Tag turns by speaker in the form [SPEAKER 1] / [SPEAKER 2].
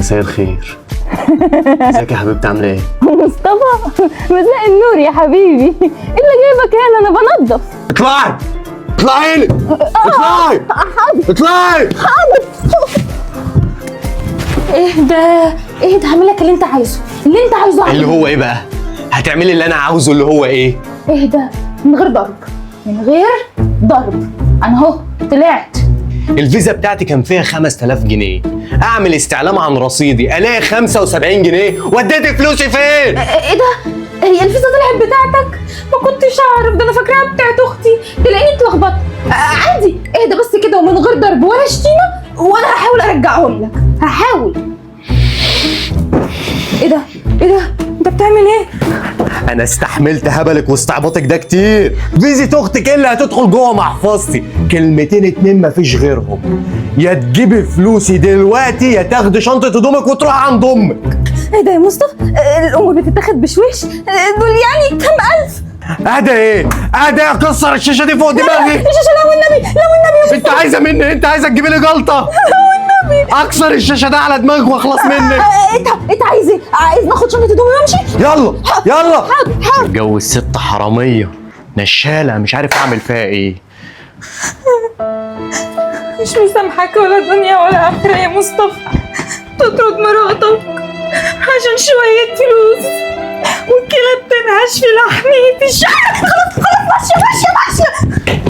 [SPEAKER 1] مساء الخير. ازيك يا حبيبتي عامله ايه؟
[SPEAKER 2] مصطفى مساء النور يا حبيبي، ايه اللي جايبك هنا؟ انا بنضف.
[SPEAKER 1] اطلعي اطلعي لي اطلعي اطلعي.
[SPEAKER 2] ايه ده هعمل لك اللي انت عايزه، اللي انت عايزه
[SPEAKER 1] اللي
[SPEAKER 2] اعمله.
[SPEAKER 1] هو ايه بقى؟ هتعملي اللي انا عاوزه اللي هو ايه؟
[SPEAKER 2] ايه ده من غير ضرب، من غير ضرب. انا اهو طلعت.
[SPEAKER 1] الفيزا بتاعتي كان فيها 5000 جنيه، اعمل استعلام عن رصيدي الاقي 75 جنيه، وديت فلوسي فين؟
[SPEAKER 2] ايه ده؟ هي الفيزا طلعت بتاعتك؟ ما كنتش اعرف، ده انا فاكراها بتاعت اختي. تلاقيني اتلخبطت. عادي، اهدى بس كده ومن غير ضرب ولا شتيمه، وانا هحاول ارجعهم لك، هحاول. ايه ده؟ ايه ده؟ انت بتعمل ايه؟
[SPEAKER 1] انا استحملت هبلك واستعباطك ده كتير. فيزة اختك اللي هتدخل جوه محفظتي، كلمتين اتنين مفيش غيرهم. يا تجيبي فلوسي دلوقتي يا تاخدي شنطه هدومك وتروحي عند امك.
[SPEAKER 2] ايه ده يا مصطفى؟ الامور بتتاخد بشويش؟ دول يعني كام الف؟
[SPEAKER 1] اهدى ايه؟ اهدى ايه؟ اكسر الشاشه دي فوق دماغي.
[SPEAKER 2] الشاشه لا والنبي، لا والنبي.
[SPEAKER 1] انت عايزه مني؟ انت عايزه تجيبي لي جلطه؟ اكسر الشاشه ده على دماغي واخلص منك.
[SPEAKER 2] انت عايز ايه؟ عايز ناخد شنطه هدومي وامشي؟
[SPEAKER 1] يلا يلا.
[SPEAKER 2] حاضر.
[SPEAKER 1] اتجوز ست حراميه نشاله مش عارف اعمل فيها ايه.
[SPEAKER 2] مش مسامحاك ولا دنيا ولا اخره يا مصطفى. تطرد مراتك عشان شويه فلوس والكلاب تنهش في لحمية الشعر. خلاص ماشيه ماشيه ماشيه.